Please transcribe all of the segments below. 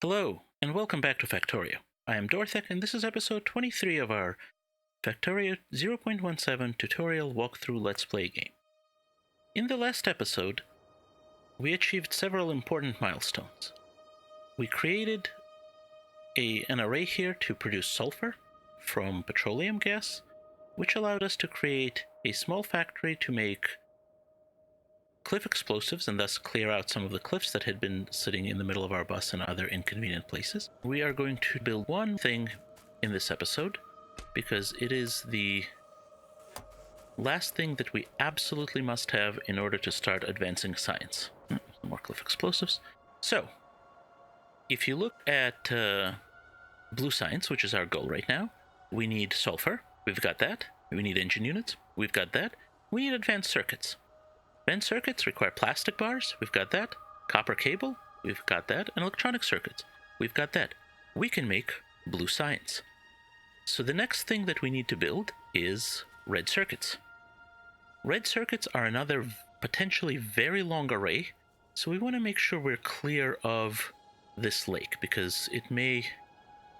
Hello, and welcome back to Factorio. I am Dorthek, and this is episode 23 of our Factorio 0.17 tutorial walkthrough Let's Play game. In the last episode, we achieved several important milestones. We created an array here to produce sulfur from petroleum gas, which allowed us to create a small factory to make cliff explosives and thus clear out some of the cliffs that had been sitting in the middle of our bus and other inconvenient places. We are going to build one thing in this episode because it is the last thing that we absolutely must have in order to start advancing science. More cliff explosives. So, if you look at blue science, which is our goal right now, we need sulfur. We've got that. We need engine units. We've got that. We need advanced circuits. Advanced circuits require plastic bars. We've got that. Copper cable. We've got that. And electronic circuits. We've got that. We can make blue science. So the next thing that we need to build is red circuits. Red circuits are another potentially very long array, so we want to make sure we're clear of this lake because it may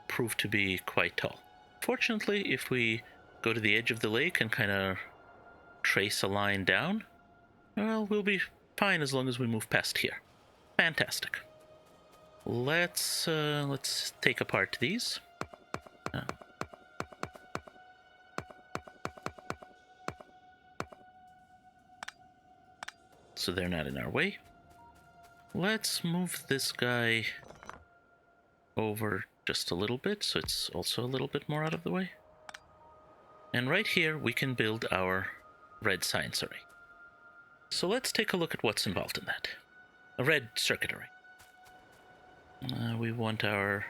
prove to be quite tall. Fortunately, if we go to the edge of the lake and kind of trace a line down, well, we'll be fine as long as we move past here. Fantastic. Let's take apart these. So they're not in our way. Let's move this guy over just a little bit so it's also a little bit more out of the way. And right here we can build our red science array. So let's take a look at what's involved in that. A red circuit array. We want our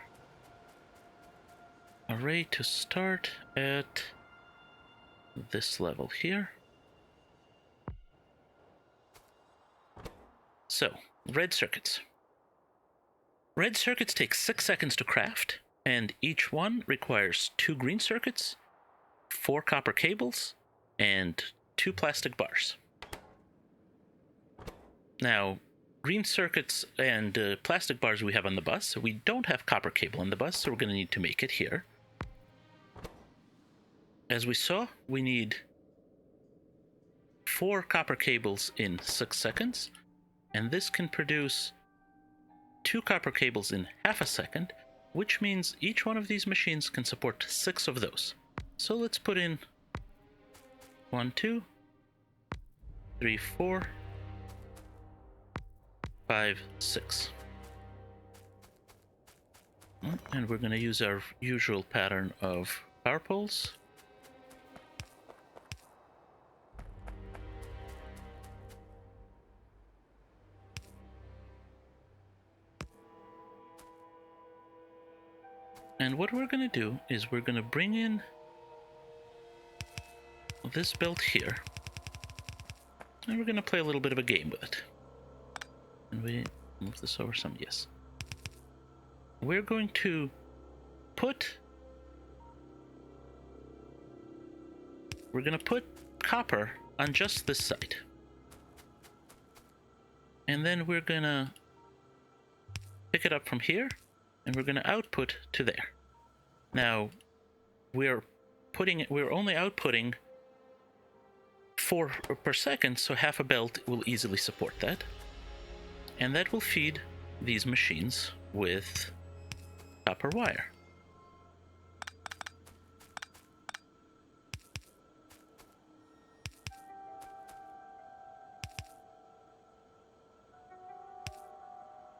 array to start at this level here. So, red circuits. Red circuits take 6 seconds to craft, and each one requires 2 green circuits, 4 copper cables, and 2 plastic bars. Now, green circuits and plastic bars we have on the bus, so we don't have copper cable on the bus, so we're going to need to make it here. As we saw, we need 4 copper cables in 6 seconds, and this can produce 2 copper cables in half a second, which means each one of these machines can support 6 of those. So let's put in 1, 2, 3, 4, 5, 6. And we're going to use our usual pattern of power poles. And what we're going to do is we're going to bring in this belt here, and we're going to play a little bit of a game with it. And we move this over some, yes. We're going to put copper on just this side. And then we're going to pick it up from here, and we're going to output to there. Now, we're only outputting 4 per second, so half a belt will easily support that. And that will feed these machines with copper wire.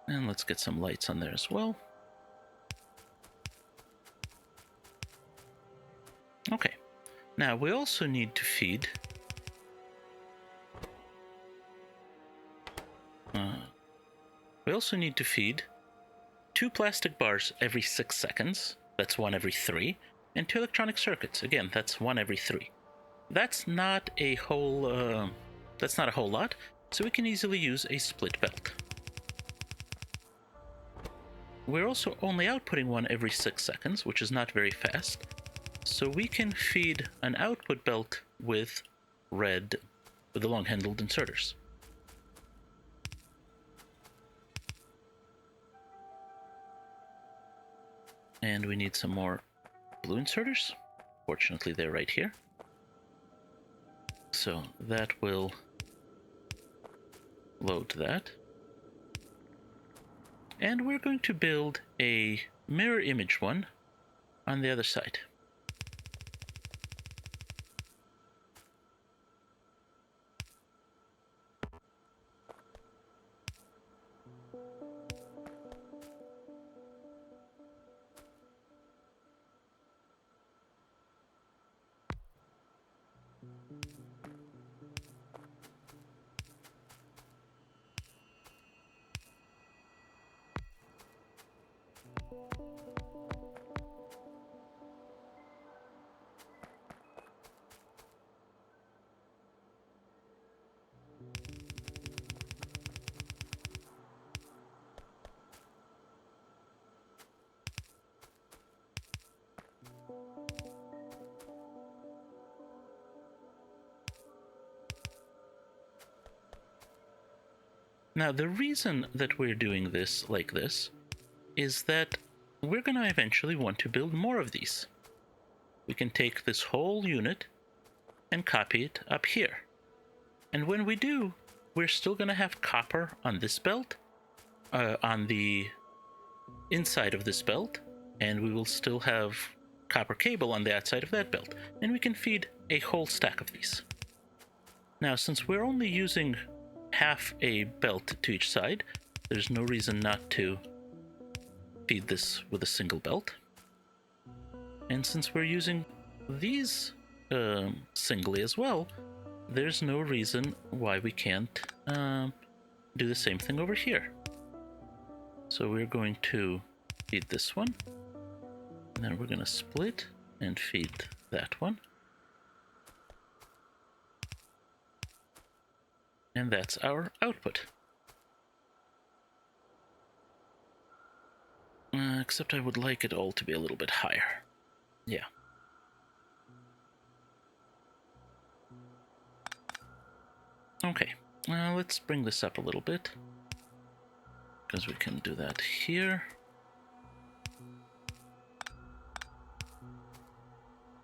And let's get some lights on there as well. Okay, now we also need to feed two plastic bars every 6 seconds. That's 1 every 3, and 2 electronic circuits. Again, that's 1 every 3. That's not a whole lot, so we can easily use a split belt. We're also only outputting 1 every 6 seconds, which is not very fast. So we can feed an output belt with the long-handled inserters. And we need some more blue inserters. Fortunately, they're right here. So that will load that. And we're going to build a mirror image one on the other side. Now, the reason that we're doing this like this is that we're going to eventually want to build more of these. We can take this whole unit and copy it up here. And when we do, we're still going to have copper on this belt, on the inside of this belt, and we will still have copper cable on the outside of that belt. And we can feed a whole stack of these. Now, since we're only using half a belt to each side, there's no reason not to feed this with a single belt. And since we're using these singly as well, there's no reason why we can't do the same thing over here. So we're going to feed this one, and then we're going to split and feed that one. And that's our output. Except I would like it all to be a little bit higher. Yeah. Okay, let's bring this up a little bit, because we can do that here.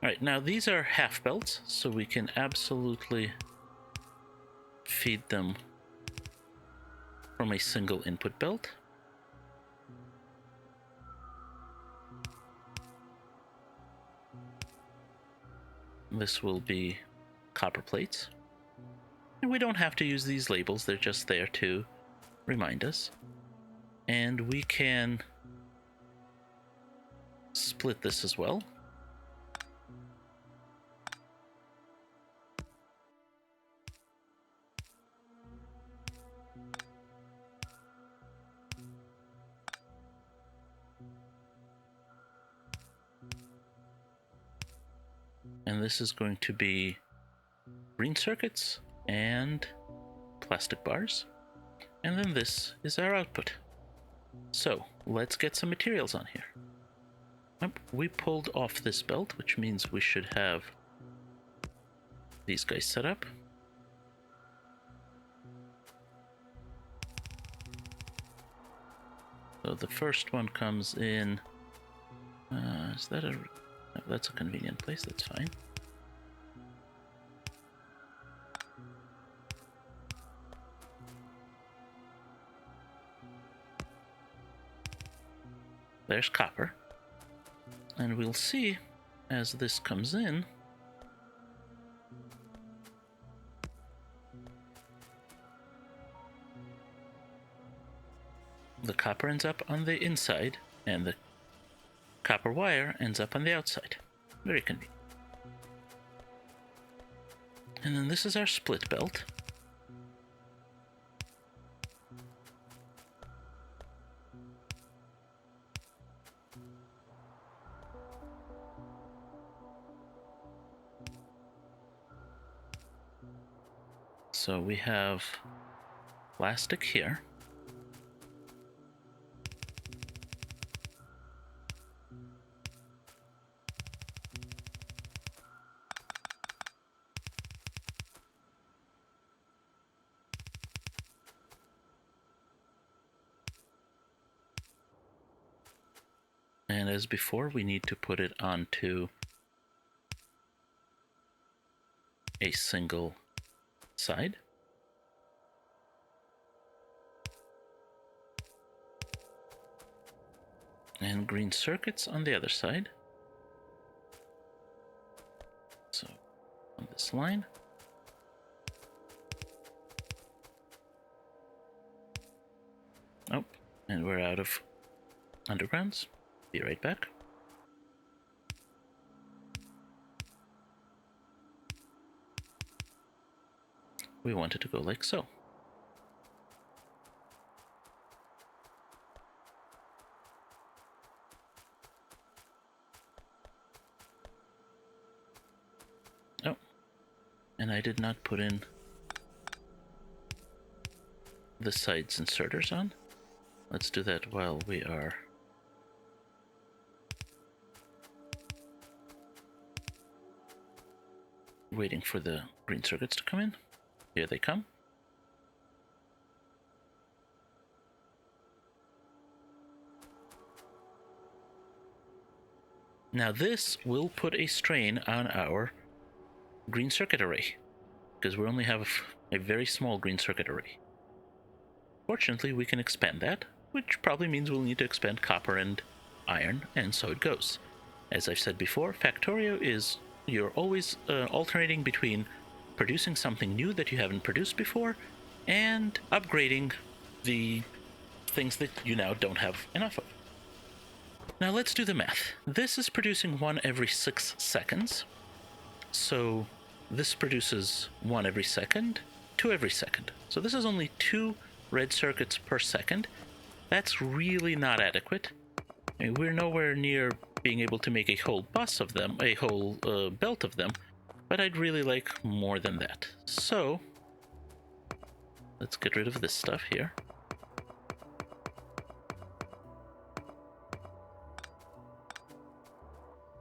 Alright, now these are half belts, so we can absolutely feed them from a single input belt. This will be copper plates. And we don't have to use these labels, they're just there to remind us. And we can split this as well. And this is going to be green circuits and plastic bars. And then this is our output. So let's get some materials on here. We pulled off this belt, which means we should have these guys set up. So the first one comes in. Is that a... No, that's a convenient place, that's fine. There's copper. And we'll see as this comes in. The copper ends up on the inside, and the copper wire ends up on the outside. Very convenient. And then this is our split belt. So we have plastic here. And as before, we need to put it onto a single side. And green circuits on the other side. So on this line. Oh, and we're out of undergrounds. Be right back. We want it to go like so. Oh, and I did not put in the sides inserters on. Let's do that while we are waiting for the green circuits to come in. Here they come. Now this will put a strain on our green circuit array, because we only have a very small green circuit array. Fortunately, we can expand that, which probably means we'll need to expand copper and iron, and so it goes. As I've said before, Factorio is you're always alternating between producing something new that you haven't produced before and upgrading the things that you now don't have enough of. Now let's do the math. This is producing 1 every 6 seconds. So this produces 1 every second, 2 every second. So this is only 2 red circuits per second. That's really not adequate. I mean, we're nowhere near being able to make a whole bus of them, a whole belt of them, but I'd really like more than that. So let's get rid of this stuff here.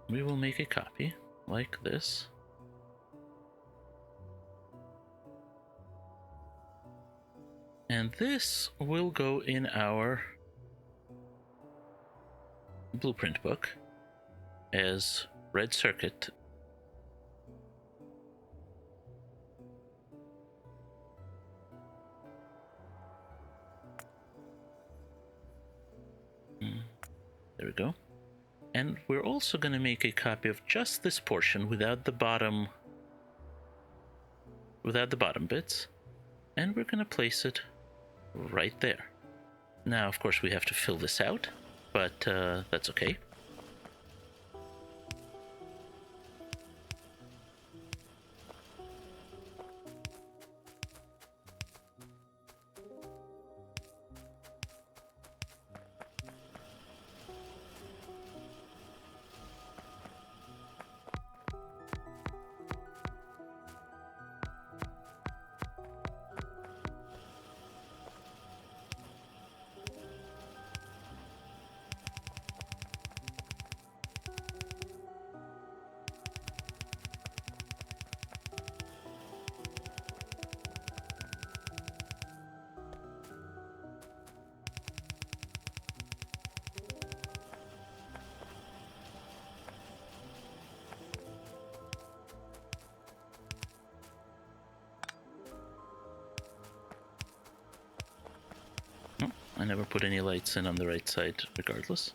We will make a copy like this. And this will go in our blueprint book as red circuit. There we go. And we're also going to make a copy of just this portion without the bottom bits. And we're going to place it right there. Now, of course, we have to fill this out, but that's okay. I never put any lights in on the right side regardless.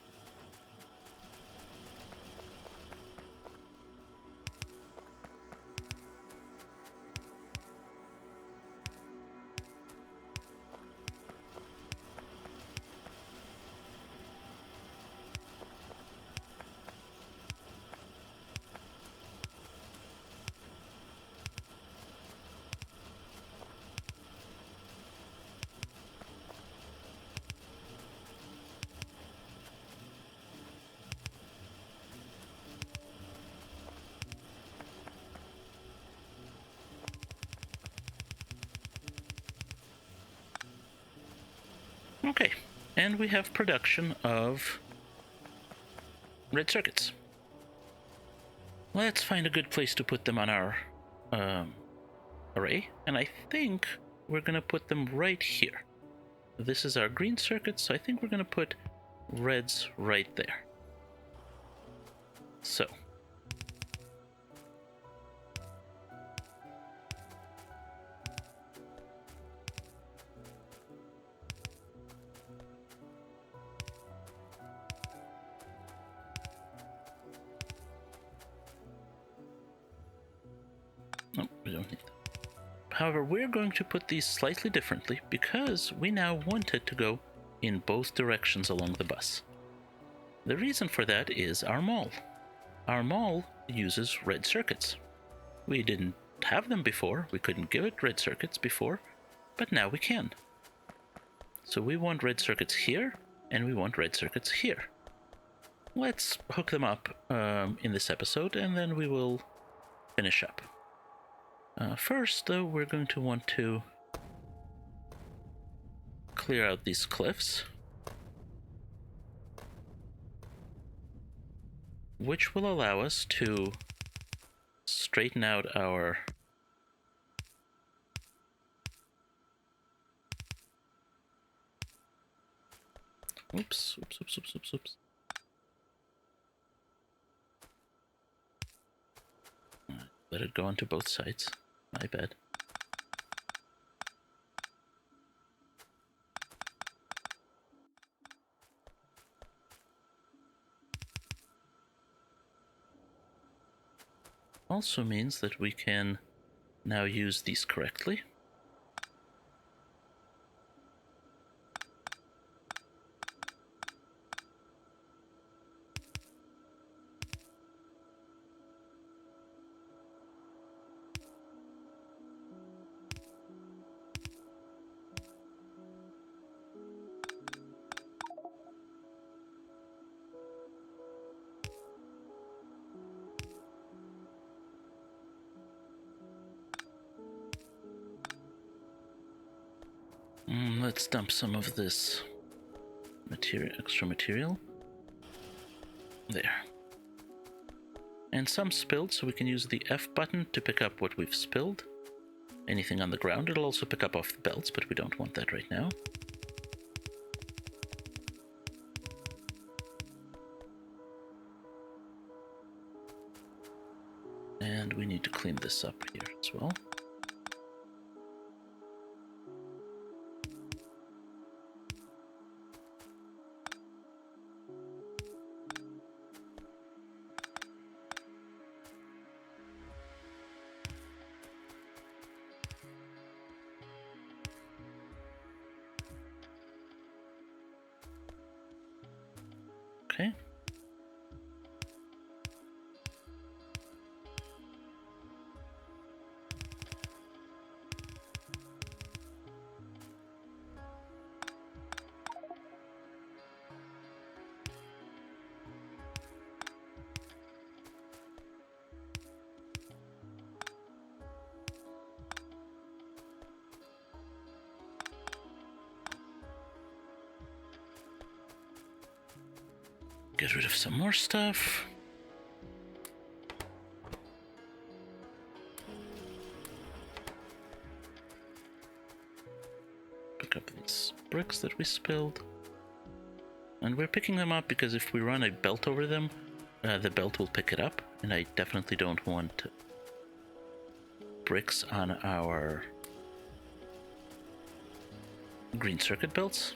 Okay, and we have production of red circuits. Let's find a good place to put them on our array, and I think we're going to put them right here. This is our green circuit, so I think we're going to put reds right there. So. No, we don't need that. However, we're going to put these slightly differently because we now want it to go in both directions along the bus. The reason for that is our mall. Our mall uses red circuits. We didn't have them before, we couldn't give it red circuits before, but now we can. So we want red circuits here, and we want red circuits here. Let's hook them up in this episode, and then we will finish up. First, though, we're going to want to clear out these cliffs, which will allow us to straighten out our oops. Let it go onto both sides. My bad. Also means that we can now use these correctly. Let's dump some of this extra material. There. And some spilled, so we can use the F button to pick up what we've spilled. Anything on the ground, it'll also pick up off the belts, but we don't want that right now. And we need to clean this up here as well. Okay. Get rid of some more stuff. Pick up these bricks that we spilled. And we're picking them up because if we run a belt over them, the belt will pick it up. And I definitely don't want bricks on our green circuit belts.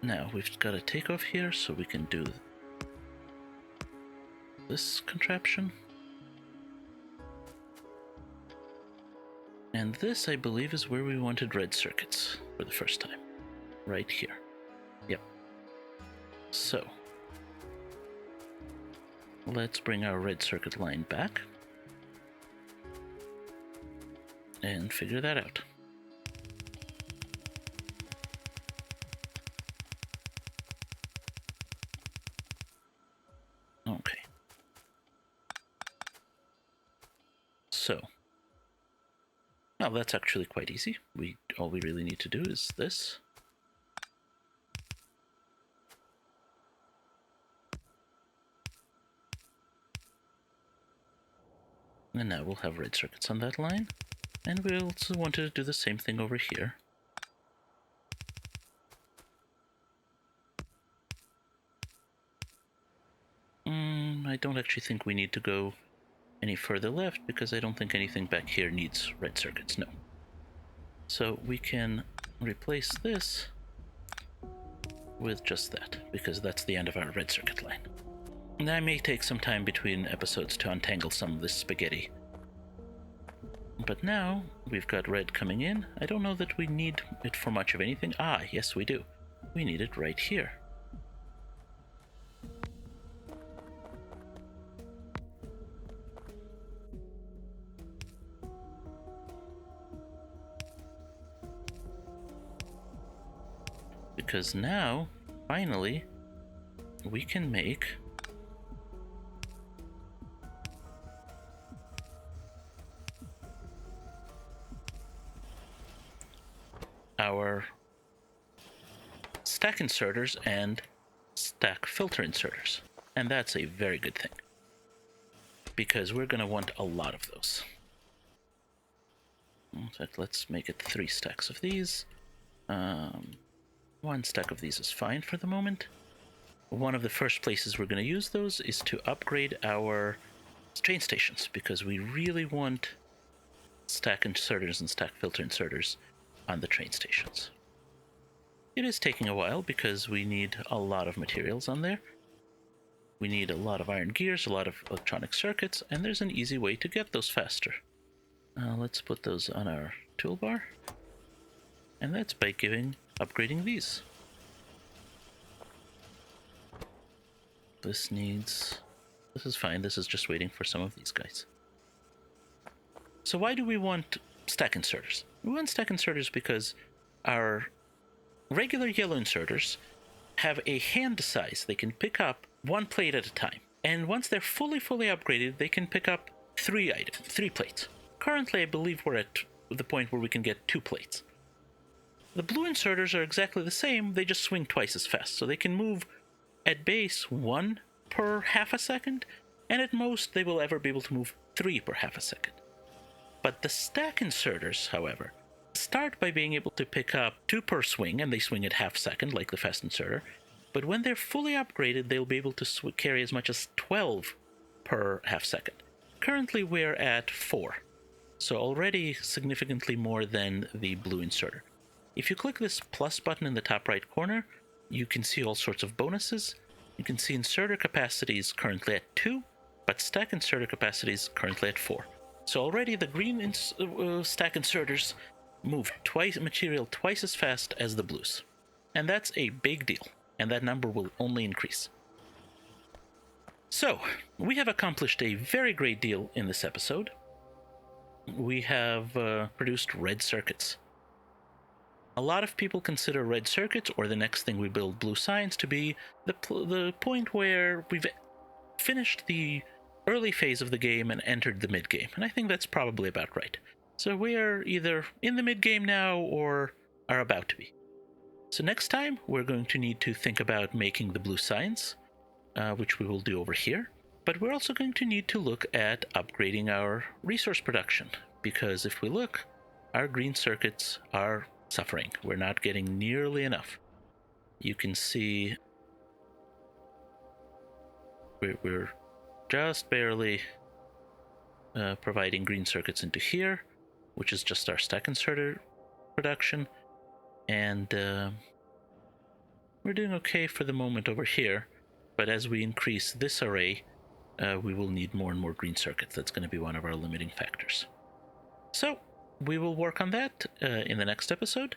Now we've got a takeoff here, so we can do this contraption. And this, I believe, is where we wanted red circuits for the first time. Right here. Yep. So, let's bring our red circuit line back and figure that out. Okay. So, well, that's actually quite easy. All we really need to do is this. And now we'll have red circuits on that line. And we also wanted to do the same thing over here. don't actually think we need to go any further left because I don't think anything back here needs red circuits, no. So we can replace this with just that, because that's the end of our red circuit line. And I may take some time between episodes to untangle some of this spaghetti. But now we've got red coming in. I don't know that we need it for much of anything. Ah, yes we do. We need it right here. Because now, finally, we can make our stack inserters and stack filter inserters. And that's a very good thing, because we're going to want a lot of those. In fact, let's make it 3 stacks of these. 1 stack of these is fine for the moment. One of the first places we're going to use those is to upgrade our train stations, because we really want stack inserters and stack filter inserters on the train stations. It is taking a while because we need a lot of materials on there. We need a lot of iron gears, a lot of electronic circuits, and there's an easy way to get those faster. Let's put those on our toolbar, and that's by upgrading these. This is fine, this is just waiting for some of these guys. So why do we want stack inserters? We want stack inserters because our regular yellow inserters have a hand size. They can pick up 1 plate at a time. And once they're fully upgraded, they can pick up 3 plates. Currently, I believe we're at the point where we can get 2 plates. The blue inserters are exactly the same, they just swing twice as fast. So they can move at base 1 per half a second, and at most they will ever be able to move 3 per half a second. But the stack inserters, however, start by being able to pick up 2 per swing, and they swing at half second like the fast inserter. But when they're fully upgraded, they'll be able to carry as much as 12 per half second. Currently we're at 4, so already significantly more than the blue inserter. If you click this plus button in the top right corner, you can see all sorts of bonuses. You can see inserter capacity is currently at 2, but stack inserter capacity is currently at 4. So already the green stack inserters move material twice as fast as the blues. And that's a big deal, and that number will only increase. So, we have accomplished a very great deal in this episode. We have produced red circuits. A lot of people consider red circuits, or the next thing we build, blue signs, to be the point where we've finished the early phase of the game and entered the mid-game, and I think that's probably about right. So we are either in the mid-game now or are about to be. So next time we're going to need to think about making the blue signs, which we will do over here, but we're also going to need to look at upgrading our resource production, because if we look, our green circuits are suffering. We're not getting nearly enough. You can see we're just barely providing green circuits into here, which is just our stack inserter production, and we're doing okay for the moment over here, but as we increase this array, we will need more and more green circuits. That's going to be one of our limiting factors. So we will work on that in the next episode.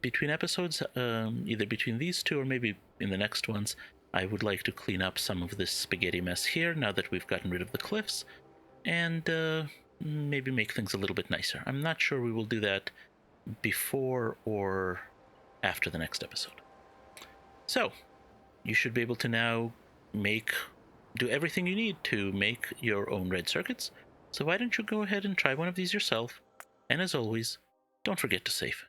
Between episodes, either between these two or maybe in the next ones, I would like to clean up some of this spaghetti mess here now that we've gotten rid of the cliffs, and maybe make things a little bit nicer. I'm not sure we will do that before or after the next episode. So, you should be able to now do everything you need to make your own red circuits. So why don't you go ahead and try one of these yourself? And as always, don't forget to save.